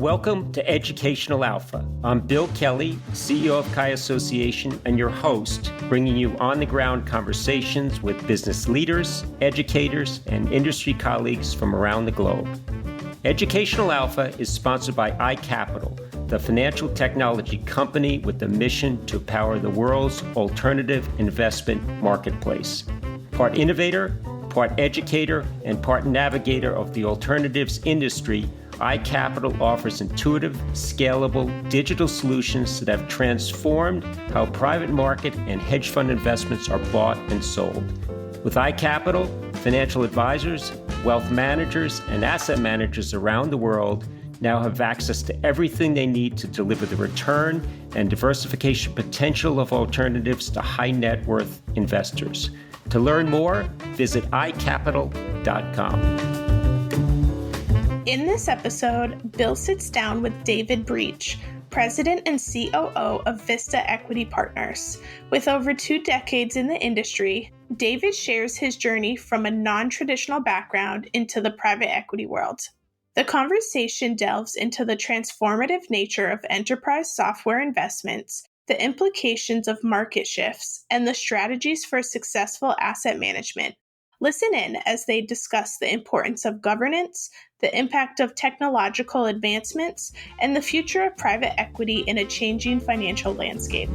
Welcome to Educational Alpha. I'm Bill Kelly, CEO of Chi Association, and your host, bringing you on-the-ground conversations with business leaders, educators, and industry colleagues from around the globe. Educational Alpha is sponsored by iCapital, the financial technology company with the mission to power the world's alternative investment marketplace. Part innovator, part educator, and part navigator of the alternatives industry, iCapital offers intuitive, scalable digital solutions that have transformed how private market and hedge fund investments are bought and sold. With iCapital, financial advisors, wealth managers, and asset managers around the world now have access to everything they need to deliver the return and diversification potential of alternatives to high net worth investors. To learn more, visit iCapital.com. In this episode, Bill sits down with David Breach, President and COO of Vista Equity Partners. With over 2 decades in the industry, David shares his journey from a non-traditional background into the private equity world. The conversation delves into the transformative nature of enterprise software investments, the implications of market shifts, and the strategies for successful asset management. Listen in as they discuss the importance of governance, the impact of technological advancements, and the future of private equity in a changing financial landscape.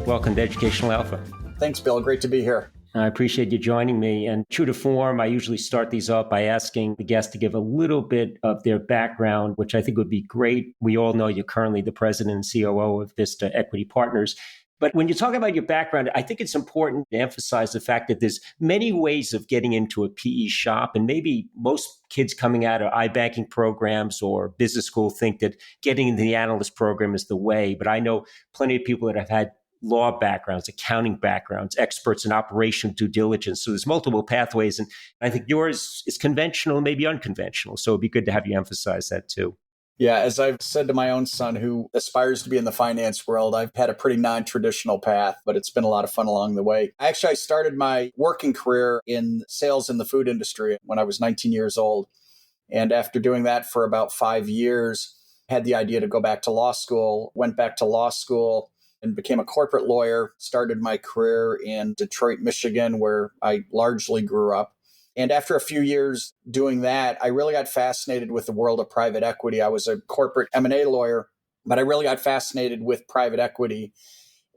Welcome to Educational Alpha. Thanks, Bill. Great to be here. I appreciate you joining me. And true to form, I usually start these up by asking the guest to give a little bit of their background, which I think would be great. We all know you're currently the president and COO of Vista Equity Partners. But when you talk about your background, I think it's important to emphasize the fact that there's many ways of getting into a PE shop. And maybe most kids coming out of iBanking programs or business school think that getting into the analyst program is the way. But I know plenty of people that have had law backgrounds, accounting backgrounds, experts in operational due diligence. So there's multiple pathways. And I think yours is conventional, maybe unconventional. So it'd be good to have you emphasize that too. Yeah, as I've said to my own son who aspires to be in the finance world, I've had a pretty non-traditional path, but it's been a lot of fun along the way. I started my working career in sales in the food industry when I was 19 years old. And after doing that for about 5 years, had the idea to go back to law school, went back to law school and became a corporate lawyer, started my career in Detroit, Michigan, where I largely grew up. And after a few years doing that, I really got fascinated with the world of private equity. I was a corporate M&A lawyer, but I really got fascinated with private equity.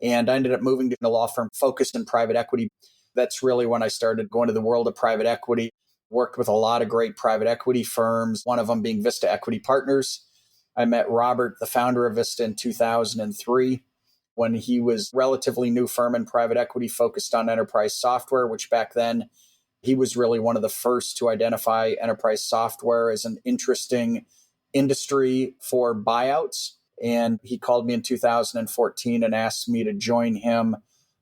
And I ended up moving to a law firm focused in private equity. That's really when I started going to the world of private equity. Worked with a lot of great private equity firms, one of them being Vista Equity Partners. I met Robert, the founder of Vista, in 2003 when he was a relatively new firm in private equity focused on enterprise software, which back then he was really one of the first to identify enterprise software as an interesting industry for buyouts. And he called me in 2014 and asked me to join him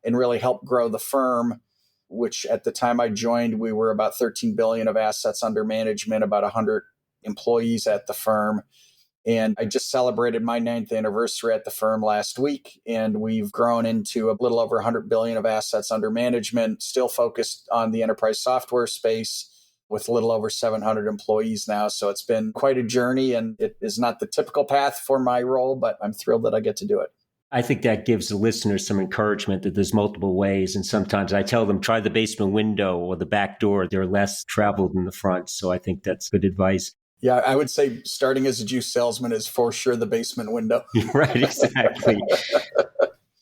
and really help grow the firm, which at the time I joined, we were about 13 billion of assets under management, about 100 employees at the firm. And I just celebrated my 9th anniversary at the firm last week, and we've grown into a little over 100 billion of assets under management, still focused on the enterprise software space with a little over 700 employees now. So it's been quite a journey, and it is not the typical path for my role, but I'm thrilled that I get to do it. I think that gives the listeners some encouragement that there's multiple ways. And sometimes I tell them, try the basement window or the back door. They're less traveled than the front. So I think that's good advice. Yeah, I would say starting as a juice salesman is for sure the basement window. Right, exactly.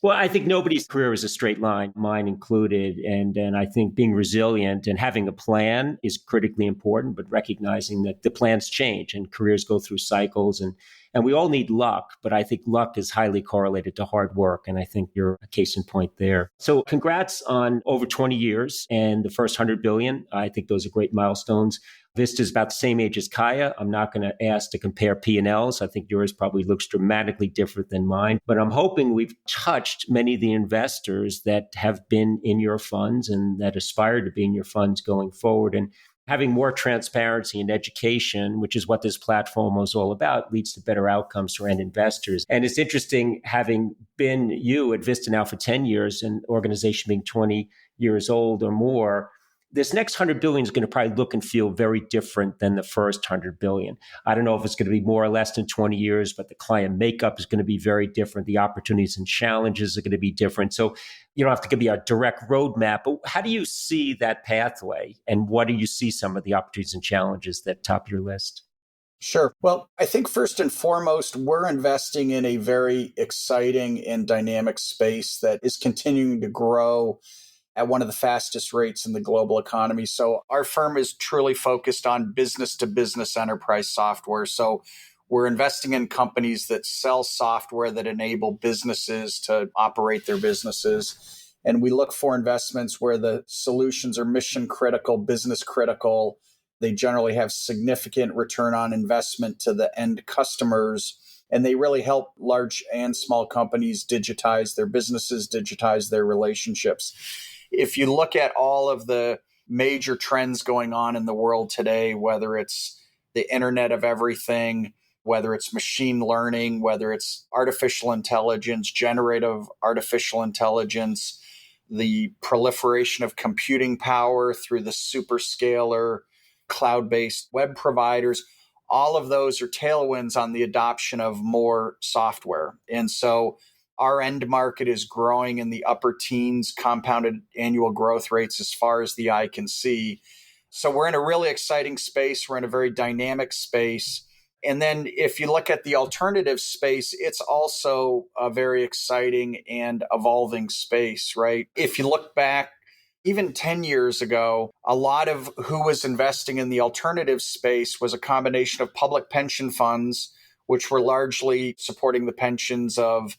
Well, I think nobody's career is a straight line, mine included. And I think being resilient and having a plan is critically important, but recognizing that the plans change and careers go through cycles. And we all need luck, but I think luck is highly correlated to hard work. And I think you're a case in point there. So congrats on over 20 years and the first 100 billion. I think those are great milestones. Vista is about the same age as Kaya. I'm not going to ask to compare P&Ls. I think yours probably looks dramatically different than mine. But I'm hoping we've touched many of the investors that have been in your funds and that aspire to be in your funds going forward. And having more transparency and education, which is what this platform was all about, leads to better outcomes for end investors. And it's interesting, having been you at Vista now for 10 years, an organization being 20 years old or more, this next 100 billion is going to probably look and feel very different than the first 100 billion. I don't know if it's going to be more or less than 20 years, but the client makeup is going to be very different. The opportunities and challenges are going to be different. So you don't have to give me a direct roadmap, but how do you see that pathway? And what do you see some of the opportunities and challenges that top your list? Sure. Well, I think first and foremost, we're investing in a very exciting and dynamic space that is continuing to grow at one of the fastest rates in the global economy. So our firm is truly focused on business to business enterprise software. So we're investing in companies that sell software that enable businesses to operate their businesses. And we look for investments where the solutions are mission critical, business critical. They generally have significant return on investment to the end customers, and they really help large and small companies digitize their businesses, digitize their relationships. If you look at all of the major trends going on in the world today, whether it's the Internet of Everything, whether it's machine learning, whether it's artificial intelligence, generative artificial intelligence, the proliferation of computing power through the superscalar cloud-based web providers, all of those are tailwinds on the adoption of more software. And so our end market is growing in the upper teens compounded annual growth rates as far as the eye can see. So we're in a really exciting space. We're in a very dynamic space. And then if you look at the alternative space, it's also a very exciting and evolving space, right? If you look back, even 10 years ago, a lot of who was investing in the alternative space was a combination of public pension funds, which were largely supporting the pensions of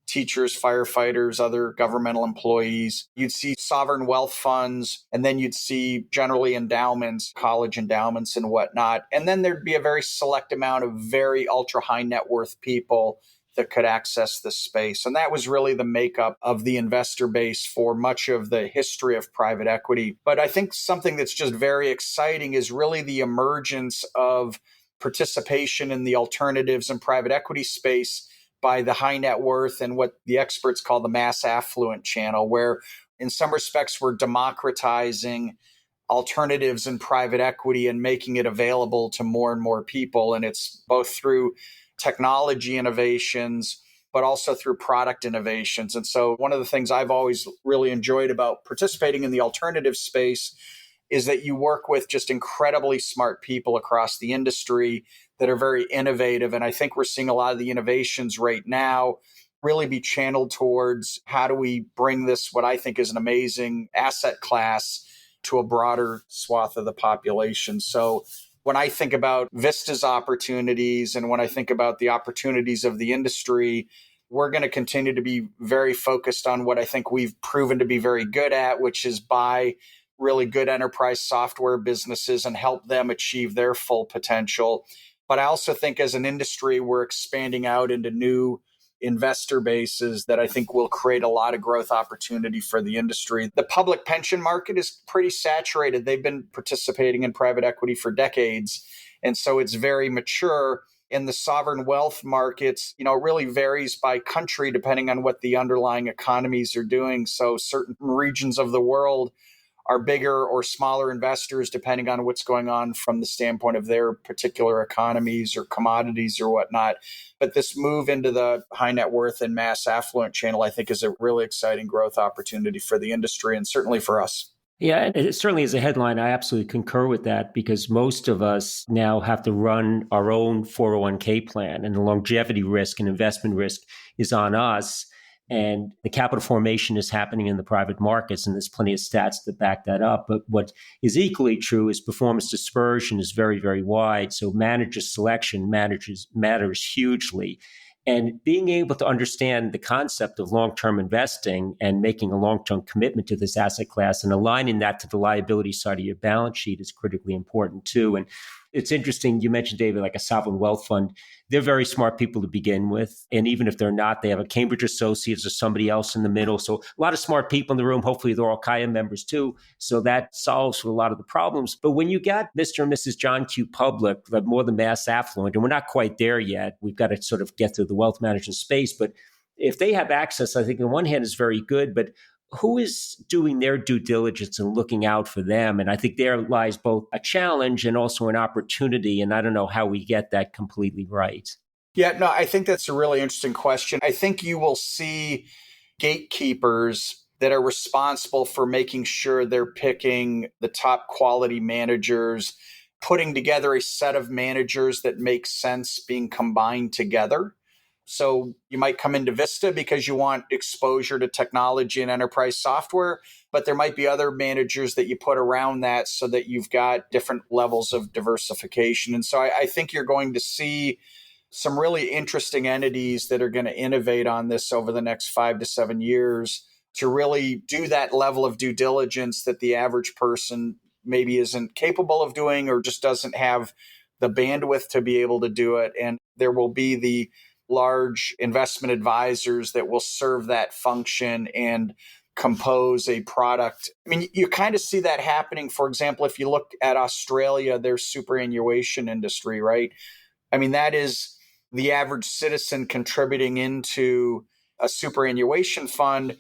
teachers, firefighters, other governmental employees. You'd see sovereign wealth funds, and then you'd see generally endowments, college endowments and whatnot. And then there'd be a very select amount of very ultra high net worth people that could access this space. And that was really the makeup of the investor base for much of the history of private equity. But I think something that's just very exciting is really the emergence of participation in the alternatives and private equity space by the high net worth and what the experts call the mass affluent channel, where in some respects we're democratizing alternatives in private equity and making it available to more and more people. And it's both through technology innovations, but also through product innovations. And so one of the things I've always really enjoyed about participating in the alternative space is that you work with just incredibly smart people across the industry that are very innovative. And I think we're seeing a lot of the innovations right now really be channeled towards how do we bring this, what I think is an amazing asset class, to a broader swath of the population. So when I think about Vista's opportunities and when I think about the opportunities of the industry, we're going to continue to be very focused on what I think we've proven to be very good at, which is buy really good enterprise software businesses and help them achieve their full potential. But I also think as an industry, we're expanding out into new investor bases that I think will create a lot of growth opportunity for the industry. The public pension market is pretty saturated. They've been participating in private equity for decades. And so it's very mature. In the sovereign wealth markets, it really varies by country depending on what the underlying economies are doing. So certain regions of the world are bigger or smaller investors depending on what's going on from the standpoint of their particular economies or commodities or whatnot. But this move into the high net worth and mass affluent channel, I think, is a really exciting growth opportunity for the industry and certainly for us. Yeah, and it certainly is a headline. I absolutely concur with that because most of us now have to run our own 401k plan, and the longevity risk and investment risk is on us. And the capital formation is happening in the private markets, and there's plenty of stats that back that up. But what is equally true is performance dispersion is very, very wide. So manager selection matters hugely. And being able to understand the concept of long-term investing and making a long-term commitment to this asset class and aligning that to the liability side of your balance sheet is critically important too. And it's interesting, you mentioned, David, like a sovereign wealth fund. They're very smart people to begin with. And even if they're not, they have a Cambridge Associates or somebody else in the middle. So a lot of smart people in the room. Hopefully they're all Kaya members too. So that solves for a lot of the problems. But when you got Mr. and Mrs. John Q. Public, like more than mass affluent, and we're not quite there yet, we've got to sort of get through the wealth management space. But if they have access, I think on one hand is very good, but who is doing their due diligence and looking out for them? And I think there lies both a challenge and also an opportunity. And I don't know how we get that completely right. Yeah, no, I think that's a really interesting question. I think you will see gatekeepers that are responsible for making sure they're picking the top quality managers, putting together a set of managers that make sense being combined together. So you might come into Vista because you want exposure to technology and enterprise software, but there might be other managers that you put around that so that you've got different levels of diversification. And so I think you're going to see some really interesting entities that are going to innovate on this over the next 5 to 7 years to really do that level of due diligence that the average person maybe isn't capable of doing or just doesn't have the bandwidth to be able to do it. And there will be the large investment advisors that will serve that function and compose a product. I mean, you kind of see that happening. For example, if you look at Australia, their superannuation industry, right? I mean, that is the average citizen contributing into a superannuation fund.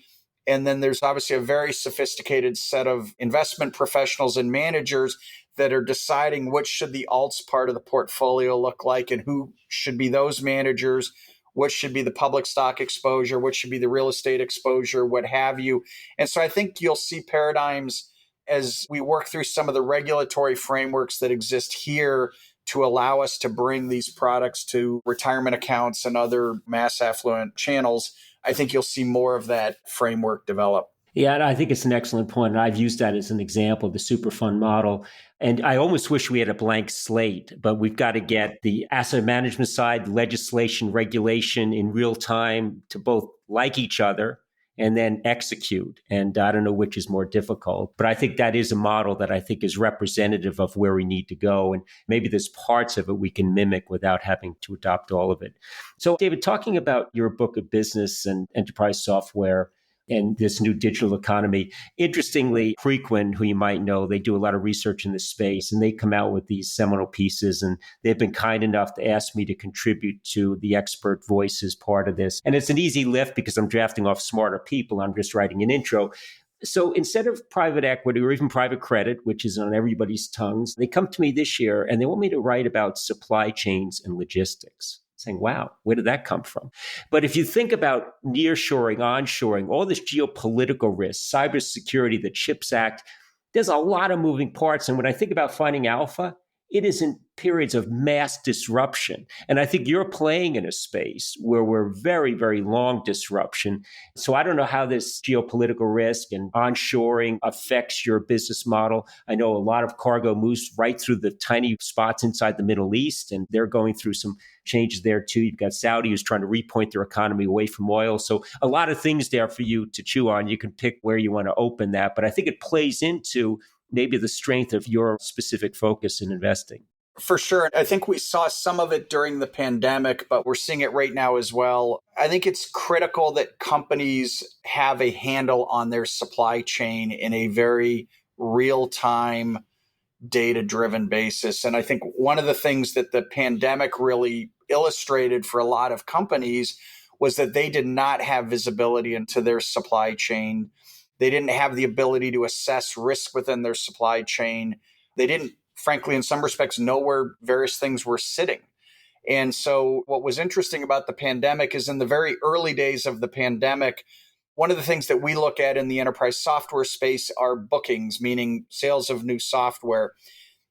And then there's obviously a very sophisticated set of investment professionals and managers that are deciding what should the alts part of the portfolio look like and who should be those managers, what should be the public stock exposure, what should be the real estate exposure, what have you. And so I think you'll see paradigms as we work through some of the regulatory frameworks that exist here to allow us to bring these products to retirement accounts and other mass affluent channels. I think you'll see more of that framework develop. Yeah, and I think it's an excellent point. And I've used that as an example, the super fund model. And I almost wish we had a blank slate, but we've got to get the asset management side, legislation, regulation in real time to both like each other and then execute. And I don't know which is more difficult, but I think that is a model that I think is representative of where we need to go. And maybe there's parts of it we can mimic without having to adopt all of it. So, David, talking about your book of business and enterprise software, and this new digital economy. Interestingly, Preqin, who you might know, they do a lot of research in this space, and they come out with these seminal pieces, and they've been kind enough to ask me to contribute to the expert voices part of this. And it's an easy lift because I'm drafting off smarter people. I'm just writing an intro. So instead of private equity or even private credit, which is on everybody's tongues, they come to me this year and they want me to write about supply chains and logistics. Saying, wow, where did that come from? But if you think about nearshoring, onshoring, all this geopolitical risk, cybersecurity, the CHIPS Act, there's a lot of moving parts. And when I think about finding alpha, it is in periods of mass disruption. And I think you're playing in a space where we're very, very long disruption. So I don't know how this geopolitical risk and onshoring affects your business model. I know a lot of cargo moves right through the tiny spots inside the Middle East, and they're going through some changes there too. You've got Saudi who's trying to repoint their economy away from oil. So a lot of things there for you to chew on. You can pick where you want to open that. But I think it plays into maybe the strength of your specific focus in investing. For sure. I think we saw some of it during the pandemic, but we're seeing it right now as well. I think it's critical that companies have a handle on their supply chain in a very real-time, data-driven basis. And I think one of the things that the pandemic really illustrated for a lot of companies was that they did not have visibility into their supply chain. They didn't have the ability to assess risk within their supply chain. They didn't, frankly, in some respects, know where various things were sitting. And so what was interesting about the pandemic is in the very early days of the pandemic, one of the things that we look at in the enterprise software space are bookings, meaning sales of new software.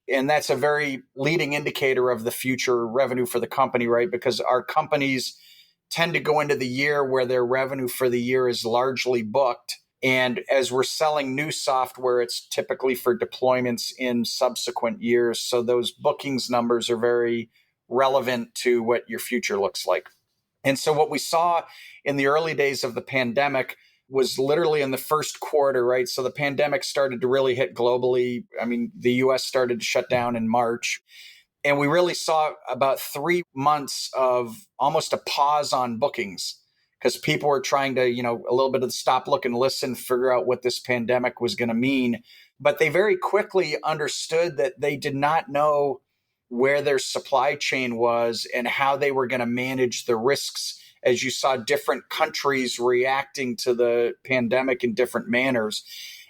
And that's a very leading indicator of the future revenue for the company, right? Because our companies tend to go into the year where their revenue for the year is largely booked. And as we're selling new software, it's typically for deployments in subsequent years. So those bookings numbers are very relevant to what your future looks like. And so what we saw in the early days of the pandemic was literally in the first quarter, right? So the pandemic started to really hit globally. I mean, the US started to shut down in March. And we really saw about 3 months of almost a pause on bookings because people were trying to, a little bit of stop, look, and listen, figure out what this pandemic was going to mean. But they very quickly understood that they did not know where their supply chain was and how they were going to manage the risks as you saw different countries reacting to the pandemic in different manners.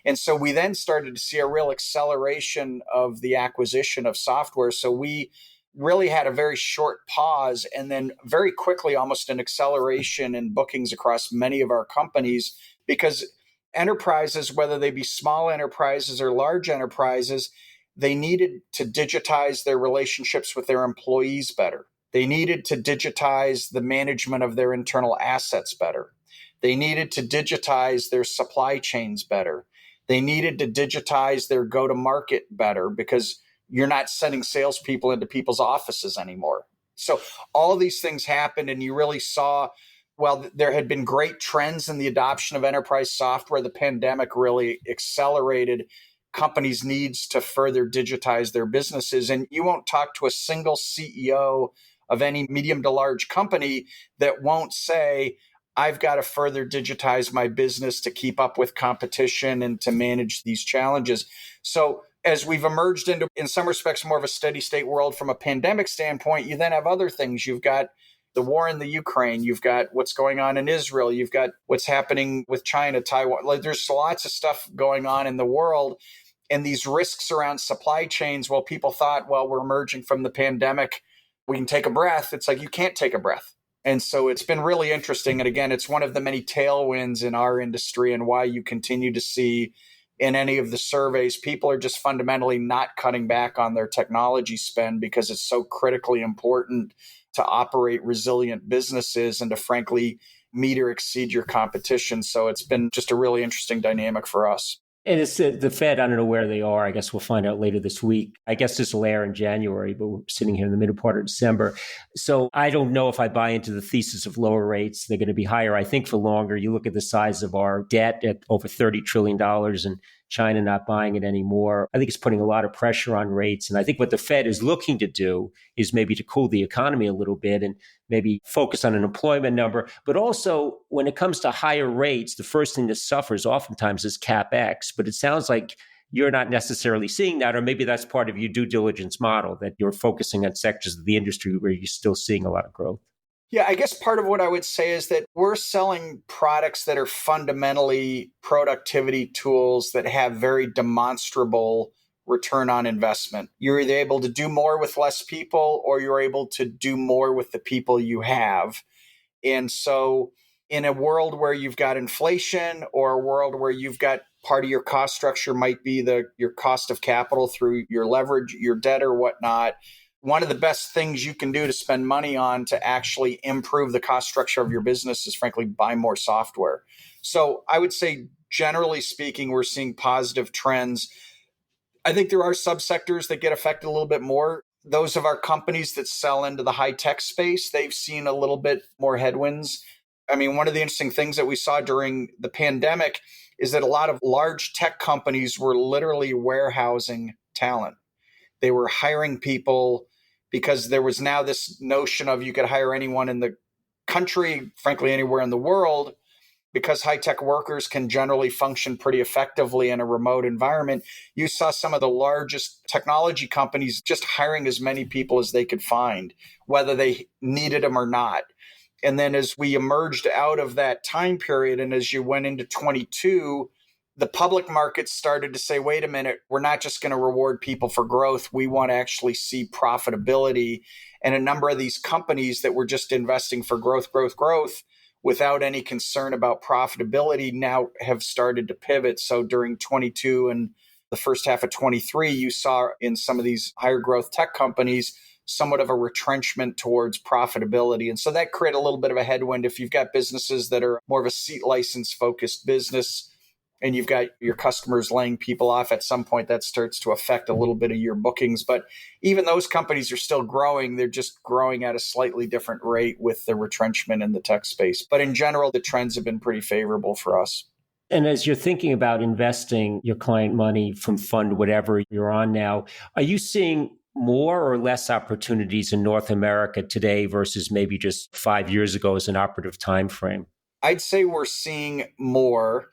And so we then started to see a real acceleration of the acquisition of software. So we really had a very short pause and then very quickly almost an acceleration in bookings across many of our companies, because enterprises, whether they be small enterprises or large enterprises, they needed to digitize their relationships with their employees better. They needed to digitize the management of their internal assets better. They needed to digitize their supply chains better. They needed to digitize their go-to-market better, because you're not sending salespeople into people's offices anymore. So all these things happened, and you really saw, well, there had been great trends in the adoption of enterprise software. The pandemic really accelerated companies' needs to further digitize their businesses. And you won't talk to a single CEO of any medium to large company that won't say, I've got to further digitize my business to keep up with competition and to manage these challenges. So as we've emerged into, in some respects, more of a steady state world from a pandemic standpoint, you then have other things. You've got the war in the Ukraine. You've got what's going on in Israel. You've got what's happening with China, Taiwan. Like, there's lots of stuff going on in the world. And these risks around supply chains, well, people thought, well, we're emerging from the pandemic, we can take a breath. It's like, you can't take a breath. And so it's been really interesting. And again, it's one of the many tailwinds in our industry, and why you continue to see in any of the surveys, people are just fundamentally not cutting back on their technology spend, because it's so critically important to operate resilient businesses and to frankly meet or exceed your competition. So it's been just a really interesting dynamic for us. And it's the Fed, I don't know where they are. I guess we'll find out later this week. I guess this will air in January, but we're sitting here in the middle part of December. So I don't know if I buy into the thesis of lower rates. They're going to be higher, I think, for longer. You look at the size of our debt at over $30 trillion and China not buying it anymore. I think it's putting a lot of pressure on rates. And I think what the Fed is looking to do is maybe to cool the economy a little bit and maybe focus on an employment number. But also, when it comes to higher rates, the first thing that suffers oftentimes is CapEx. But it sounds like you're not necessarily seeing that, or maybe that's part of your due diligence model, that you're focusing on sectors of the industry where you're still seeing a lot of growth. Yeah, I guess part of what I would say is that we're selling products that are fundamentally productivity tools that have very demonstrable return on investment. You're either able to do more with less people, or you're able to do more with the people you have. And so in a world where you've got inflation, or a world where you've got part of your cost structure might be your cost of capital through your leverage, your debt or whatnot, one of the best things you can do to spend money on to actually improve the cost structure of your business is frankly buy more software. So I would say, generally speaking, we're seeing positive trends. I think there are subsectors that get affected a little bit more. Those of our companies that sell into the high tech space, they've seen a little bit more headwinds. I mean, one of the interesting things that we saw during the pandemic is that a lot of large tech companies were literally warehousing talent. They were hiring people because there was now this notion of you could hire anyone in the country, frankly, anywhere in the world, because high-tech workers can generally function pretty effectively in a remote environment. You saw some of the largest technology companies just hiring as many people as they could find, whether they needed them or not. And then as we emerged out of that time period, and as you went into 22, the public markets started to say, wait a minute, we're not just going to reward people for growth. We want to actually see profitability. And a number of these companies that were just investing for growth without any concern about profitability now have started to pivot. So during 22 and the first half of 23, you saw in some of these higher growth tech companies somewhat of a retrenchment towards profitability. And so that created a little bit of a headwind. If you've got businesses that are more of a seat license focused business, and you've got your customers laying people off, at some point that starts to affect a little bit of your bookings. But even those companies are still growing. They're just growing at a slightly different rate with the retrenchment in the tech space. But in general, the trends have been pretty favorable for us. And as you're thinking about investing your client money from fund whatever you're on now, are you seeing more or less opportunities in North America today versus maybe just 5 years ago as an operative time frame? I'd say we're seeing more.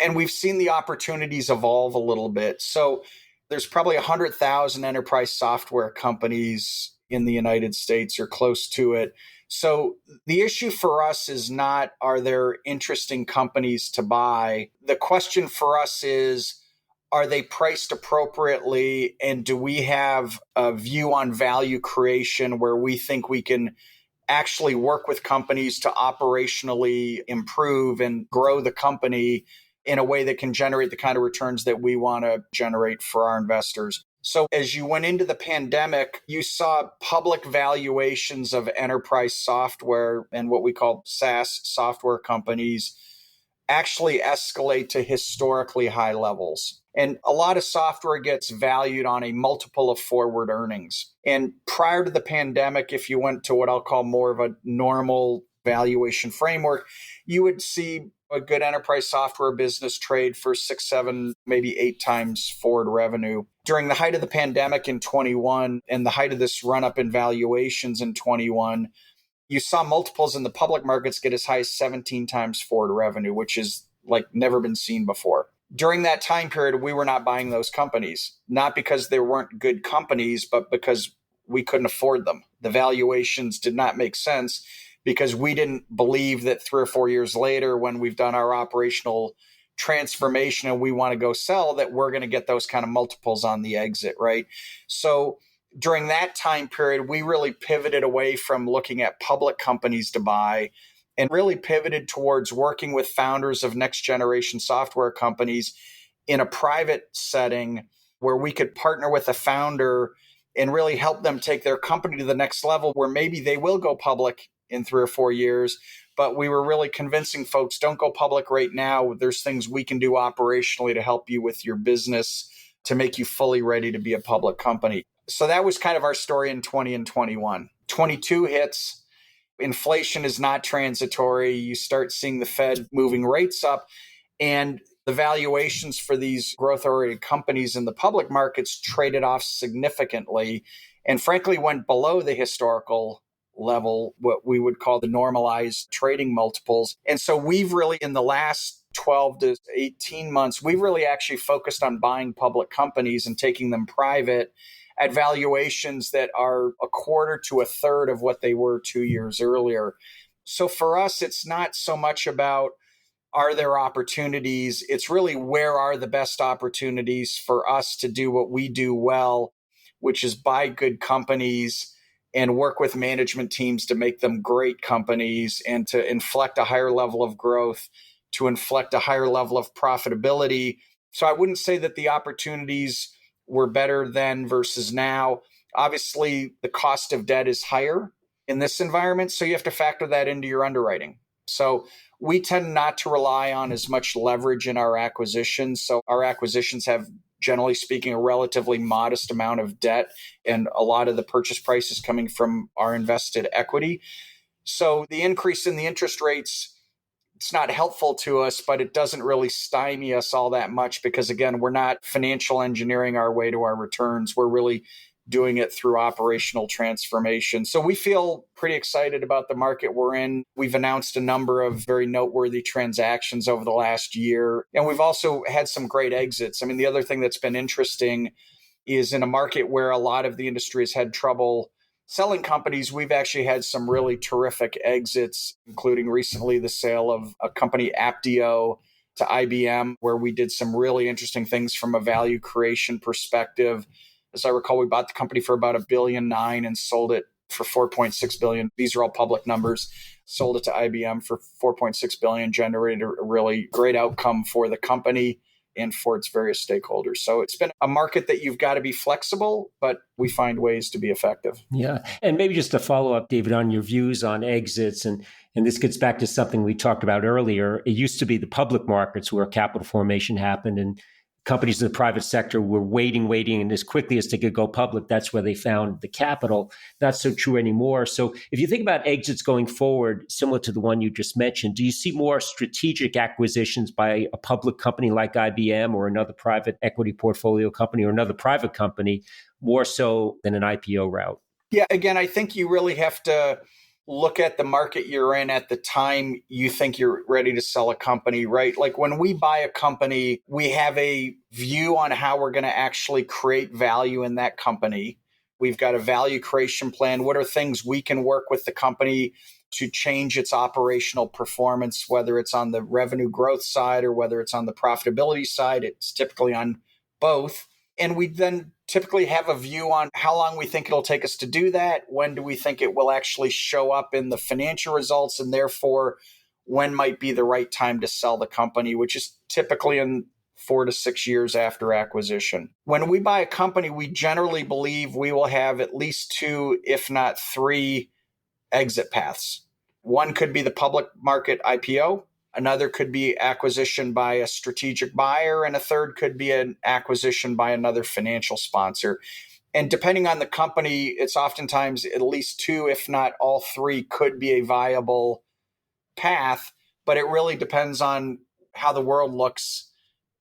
And we've seen the opportunities evolve a little bit. So there's probably 100,000 enterprise software companies in the United States or close to it. So the issue for us is not, are there interesting companies to buy? The question for us is, are they priced appropriately? And do we have a view on value creation where we think we can actually work with companies to operationally improve and grow the company in a way that can generate the kind of returns that we want to generate for our investors? So as you went into the pandemic, you saw public valuations of enterprise software and what we call SaaS software companies actually escalate to historically high levels. And a lot of software gets valued on a multiple of forward earnings. And prior to the pandemic, if you went to what I'll call more of a normal valuation framework, you would see a good enterprise software business trade for 6, 7, maybe 8 times forward revenue. During the height of the pandemic in 21 and the height of this run up in valuations in 21, you saw multiples in the public markets get as high as 17 times forward revenue, which is like never been seen before. During that time period, we were not buying those companies, not because they weren't good companies, but because we couldn't afford them. The valuations did not make sense because we didn't believe that 3 or 4 years later, when we've done our operational transformation and we want to go sell, that we're going to get those kind of multiples on the exit, right? So during that time period, we really pivoted away from looking at public companies to buy and really pivoted towards working with founders of next generation software companies in a private setting where we could partner with a founder and really help them take their company to the next level where maybe they will go public in 3 or 4 years. But we were really convincing folks, don't go public right now. There's things we can do operationally to help you with your business to make you fully ready to be a public company. So that was kind of our story in 20 and 21. 22 hits. Inflation is not transitory. You start seeing the Fed moving rates up, and the valuations for these growth-oriented companies in the public markets traded off significantly and frankly went below the historical level, what we would call the normalized trading multiples. And so we've really, in the last 12 to 18 months, we've really actually focused on buying public companies and taking them private at valuations that are a quarter to a third of what they were 2 years earlier. So for us, it's not so much about, are there opportunities? It's really, where are the best opportunities for us to do what we do well, which is buy good companies and work with management teams to make them great companies and to inflect a higher level of growth, to inflect a higher level of profitability. So I wouldn't say that the opportunities were better then versus now. Obviously, the cost of debt is higher in this environment, so you have to factor that into your underwriting. So we tend not to rely on as much leverage in our acquisitions. So our acquisitions have, generally speaking, a relatively modest amount of debt, and a lot of the purchase price is coming from our invested equity. So the increase in the interest rates, it's not helpful to us, but it doesn't really stymie us all that much because, again, we're not financial engineering our way to our returns. We're really doing it through operational transformation. So we feel pretty excited about the market we're in. We've announced a number of very noteworthy transactions over the last year, and we've also had some great exits. I mean, the other thing that's been interesting is, in a market where a lot of the industry has had trouble selling companies, we've actually had some really terrific exits, including recently the sale of a company, Aptio, to IBM, where we did some really interesting things from a value creation perspective. As I recall, we bought the company for about $1.9 billion and sold it for $4.6 billion. These are all public numbers. Sold it to IBM for $4.6 billion, generated a really great outcome for the company and for its various stakeholders. So it's been a market that you've got to be flexible, but we find ways to be effective. Yeah. And maybe just to follow up, David, on your views on exits, and this gets back to something we talked about earlier. It used to be the public markets where capital formation happened, and companies in the private sector were waiting, and as quickly as they could go public, that's where they found the capital. Not so true anymore. So if you think about exits going forward, similar to the one you just mentioned, do you see more strategic acquisitions by a public company like IBM or another private equity portfolio company or another private company, more so than an IPO route? Yeah, again, I think you really have to look at the market you're in at the time you think you're ready to sell a company, right? Like when we buy a company, we have a view on how we're going to actually create value in that company. We've got a value creation plan. What are things we can work with the company to change its operational performance, whether it's on the revenue growth side or whether it's on the profitability side? It's typically on both. And we then typically have a view on how long we think it'll take us to do that. When do we think it will actually show up in the financial results? And therefore, when might be the right time to sell the company, which is typically in 4 to 6 years after acquisition. When we buy a company, we generally believe we will have at least 2, if not 3 exit paths. One could be the public market IPO. Another could be acquisition by a strategic buyer. And a third could be an acquisition by another financial sponsor. And depending on the company, it's oftentimes at least 2, if not all 3, could be a viable path. But it really depends on how the world looks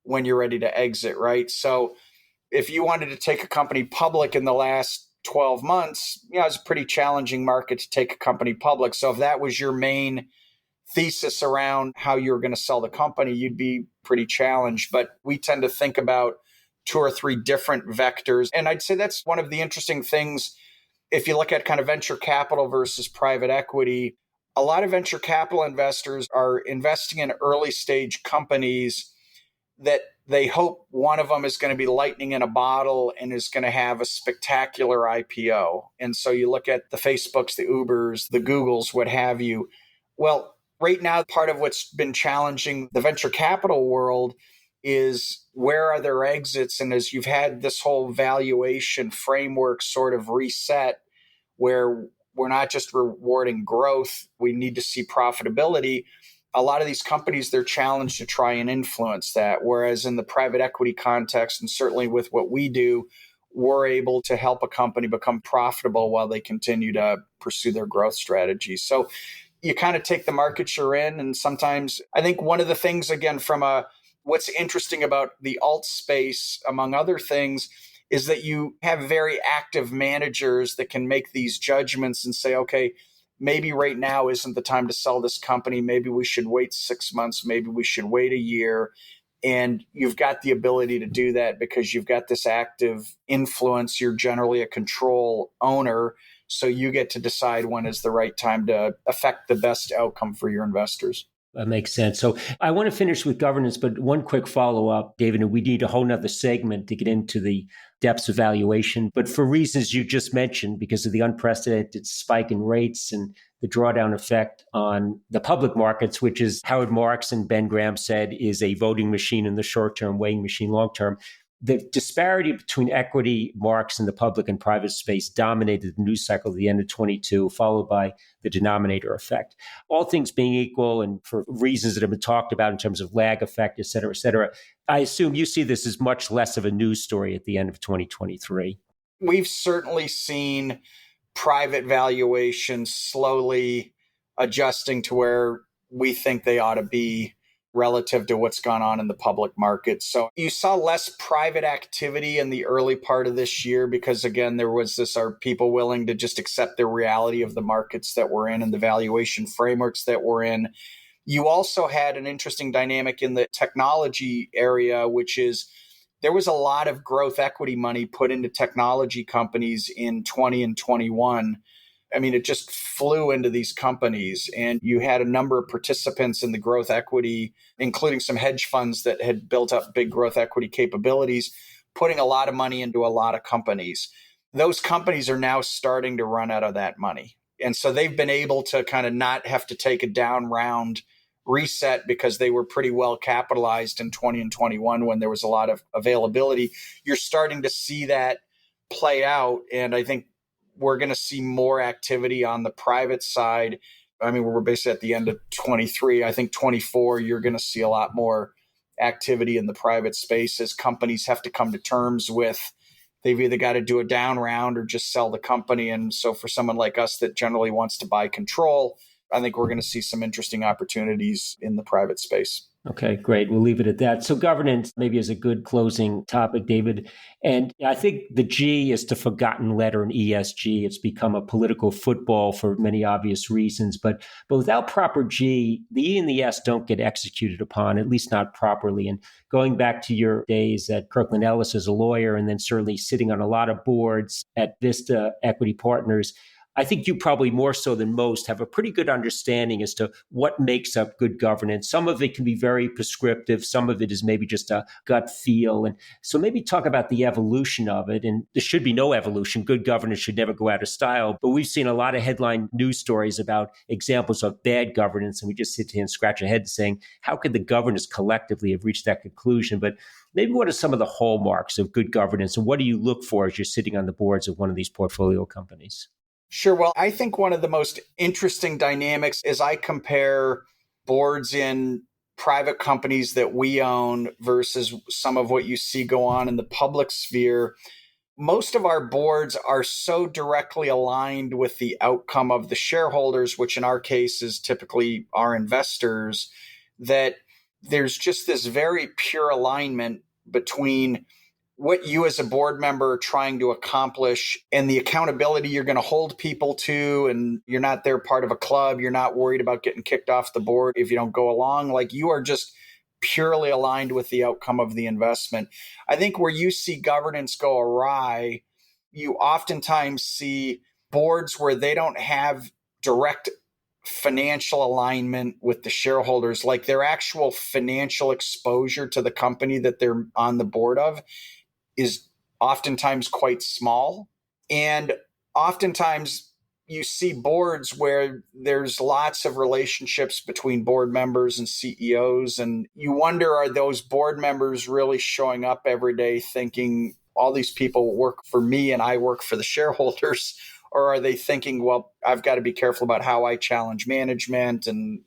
when you're ready to exit, right? So if you wanted to take a company public in the last 12 months, it's a pretty challenging market to take a company public. So if that was your main thesis around how you're going to sell the company, you'd be pretty challenged. But we tend to think about 2 or 3 different vectors. And I'd say that's one of the interesting things. If you look at kind of venture capital versus private equity, a lot of venture capital investors are investing in early stage companies that they hope one of them is going to be lightning in a bottle and is going to have a spectacular IPO. And so you look at the Facebooks, the Ubers, the Googles, what have you. Well, right now, part of what's been challenging the venture capital world is where are their exits? And as you've had this whole valuation framework sort of reset, where we're not just rewarding growth, we need to see profitability. A lot of these companies, they're challenged to try and influence that. Whereas in the private equity context, and certainly with what we do, we're able to help a company become profitable while they continue to pursue their growth strategies. So you kind of take the market you're in. And sometimes I think one of the things, again, from what's interesting about the alt space, among other things, is that you have very active managers that can make these judgments and say, okay, maybe right now isn't the time to sell this company. Maybe we should wait 6 months. Maybe we should wait a year. And you've got the ability to do that because you've got this active influence. You're generally a control owner. So you get to decide when is the right time to affect the best outcome for your investors. That makes sense. So I want to finish with governance, but one quick follow-up, David, and we need a whole nother segment to get into the depths of valuation. But for reasons you just mentioned, because of the unprecedented spike in rates and the drawdown effect on the public markets, which is Howard Marks and Ben Graham said is a voting machine in the short term, weighing machine long term. The disparity between equity marks in the public and private space dominated the news cycle at the end of 22, followed by the denominator effect. All things being equal, and for reasons that have been talked about in terms of lag effect, et cetera, I assume you see this as much less of a news story at the end of 2023. We've certainly seen private valuations slowly adjusting to where we think they ought to be relative to what's gone on in the public market. So you saw less private activity in the early part of this year because, again, there was this, are people willing to just accept the reality of the markets that we're in and the valuation frameworks that we're in. You also had an interesting dynamic in the technology area, which is there was a lot of growth equity money put into technology companies in 20 and 21. I mean, it just flew into these companies, and you had a number of participants in the growth equity, including some hedge funds that had built up big growth equity capabilities, putting a lot of money into a lot of companies. Those companies are now starting to run out of that money. And so they've been able to kind of not have to take a down round reset because they were pretty well capitalized in 20 and 21 when there was a lot of availability. You're starting to see that play out. And I think we're going to see more activity on the private side. I mean, we're basically at the end of 23. I think 24, you're going to see a lot more activity in the private space as companies have to come to terms with they've either got to do a down round or just sell the company. And so for someone like us that generally wants to buy control, I think we're going to see some interesting opportunities in the private space. Okay, great. We'll leave it at that. So governance maybe is a good closing topic, David. And I think the G is the forgotten letter in ESG. It's become a political football for many obvious reasons. But without proper G, the E and the S don't get executed upon, at least not properly. And going back to your days at Kirkland Ellis as a lawyer, and then certainly sitting on a lot of boards at Vista Equity Partners, I think you probably more so than most have a pretty good understanding as to what makes up good governance. Some of it can be very prescriptive. Some of it is maybe just a gut feel. And so maybe talk about the evolution of it. And there should be no evolution. Good governance should never go out of style. But we've seen a lot of headline news stories about examples of bad governance. And we just sit here and scratch our heads saying, how could the governors collectively have reached that conclusion? But maybe what are some of the hallmarks of good governance? And what do you look for as you're sitting on the boards of one of these portfolio companies? Sure. Well, I think one of the most interesting dynamics is I compare boards in private companies that we own versus some of what you see go on in the public sphere. Most of our boards are so directly aligned with the outcome of the shareholders, which in our case is typically our investors, that there's just this very pure alignment between what you as a board member are trying to accomplish and the accountability you're going to hold people to. And you're not there part of a club. You're not worried about getting kicked off the board if you don't go along. Like, you are just purely aligned with the outcome of the investment. I think where you see governance go awry, you oftentimes see boards where they don't have direct financial alignment with the shareholders, like their actual financial exposure to the company that they're on the board of is oftentimes quite small. And oftentimes you see boards where there's lots of relationships between board members and CEOs. And you wonder, are those board members really showing up every day thinking all these people work for me and I work for the shareholders? Or are they thinking, well, I've got to be careful about how I challenge management and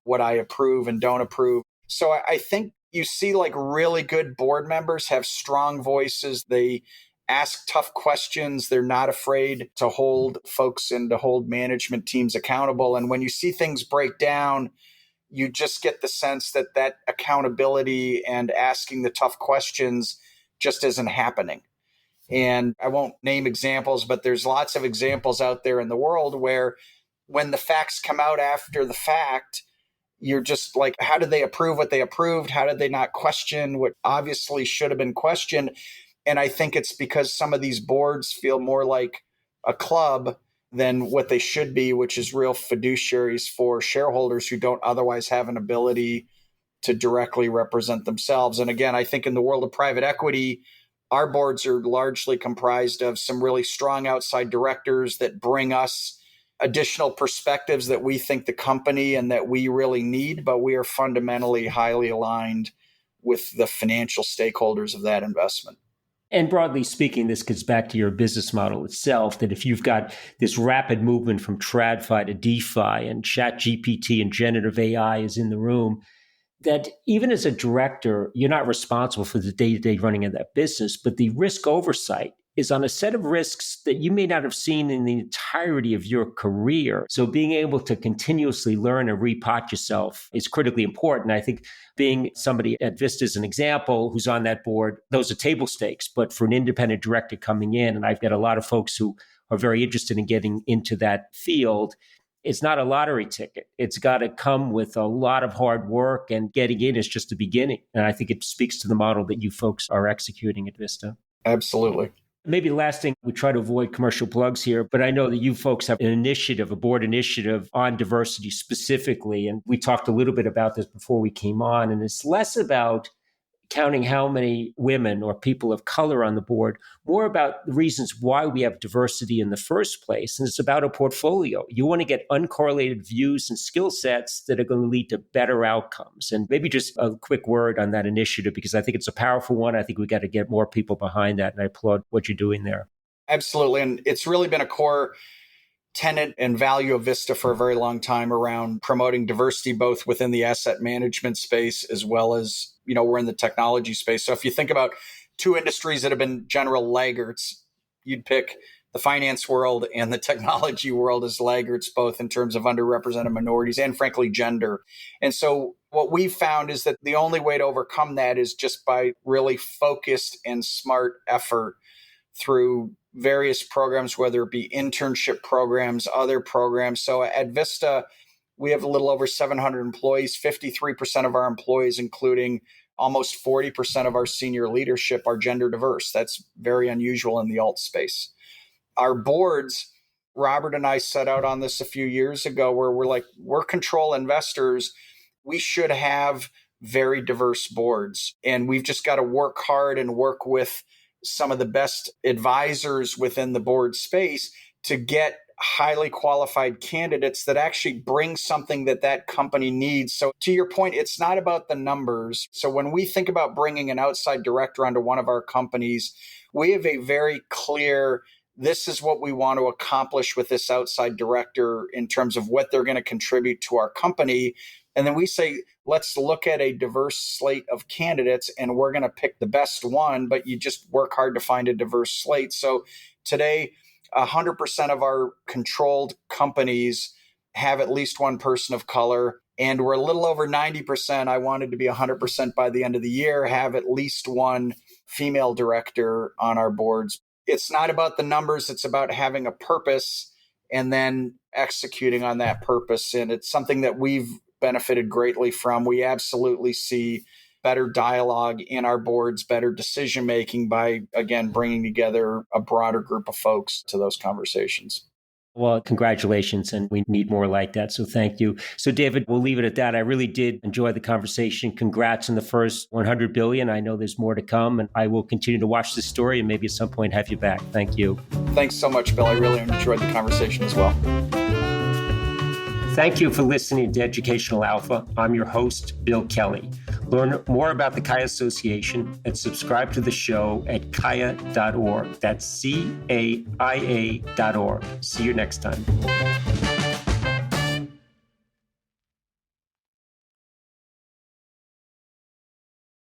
what I approve and don't approve? So I think you see like really good board members have strong voices. They ask tough questions. They're not afraid to hold folks and to hold management teams accountable. And when you see things break down, you just get the sense that that accountability and asking the tough questions just isn't happening. And I won't name examples, but there's lots of examples out there in the world where when the facts come out after the fact, you're just like, how did they approve what they approved? How did they not question what obviously should have been questioned? And I think it's because some of these boards feel more like a club than what they should be, which is real fiduciaries for shareholders who don't otherwise have an ability to directly represent themselves. And again, I think in the world of private equity, our boards are largely comprised of some really strong outside directors that bring us additional perspectives that we think the company and that we really need, but we are fundamentally highly aligned with the financial stakeholders of that investment. And broadly speaking, this gets back to your business model itself, that if you've got this rapid movement from TradFi to DeFi and Chat GPT and generative AI is in the room, that even as a director, you're not responsible for the day-to-day running of that business, but the risk oversight is on a set of risks that you may not have seen in the entirety of your career. So being able to continuously learn and repot yourself is critically important. I think being somebody at Vista as an example who's on that board, those are table stakes. But for an independent director coming in, and I've got a lot of folks who are very interested in getting into that field, it's not a lottery ticket. It's got to come with a lot of hard work, and getting in is just the beginning. And I think it speaks to the model that you folks are executing at Vista. Absolutely. Maybe the last thing, we try to avoid commercial plugs here, but I know that you folks have an initiative, a board initiative on diversity specifically. And we talked a little bit about this before we came on, and it's less about counting how many women or people of color on the board, more about the reasons why we have diversity in the first place. And it's about a portfolio. You want to get uncorrelated views and skill sets that are going to lead to better outcomes. And maybe just a quick word on that initiative, because I think it's a powerful one. I think we got to get more people behind that. And I applaud what you're doing there. Absolutely. And it's really been a core tenet and value of Vista for a very long time around promoting diversity, both within the asset management space as well as, we're in the technology space. So if you think about two industries that have been general laggards, you'd pick the finance world and the technology world as laggards, both in terms of underrepresented minorities and frankly, gender. And so What we've found is that the only way to overcome that is just by really focused and smart effort through various programs, whether it be internship programs, other programs. So at Vista, we have a little over 700 employees. 53% of our employees, including almost 40% of our senior leadership, are gender diverse. That's very unusual in the alt space. Our boards, Robert and I set out on this a few years ago, where we're control investors. We should have very diverse boards, and we've just got to work hard and work with some of the best advisors within the board space to get highly qualified candidates that actually bring something that company needs. So to your point, it's not about the numbers. So when we think about bringing an outside director onto one of our companies, we have a very clear, this is what we want to accomplish with this outside director in terms of what they're going to contribute to our company. And then we say, let's look at a diverse slate of candidates and we're going to pick the best one, but you just work hard to find a diverse slate. So today, 100% of our controlled companies have at least one person of color. And we're a little over 90%. I wanted to be 100% by the end of the year, have at least one female director on our boards. It's not about the numbers. It's about having a purpose and then executing on that purpose. And it's something that we've benefited greatly from. We absolutely see better dialogue in our boards, better decision-making by, again, bringing together a broader group of folks to those conversations. Well, congratulations. And we need more like that. So thank you. So David, we'll leave it at that. I really did enjoy the conversation. Congrats on the first 100 billion. I know there's more to come, and I will continue to watch this story and maybe at some point have you back. Thank you. Thanks so much, Bill. I really enjoyed the conversation as well. Thank you for listening to Educational Alpha. I'm your host, Bill Kelly. Learn more about the CHI Association and subscribe to the show at CHIA.org. That's CAIA.org. See you next time.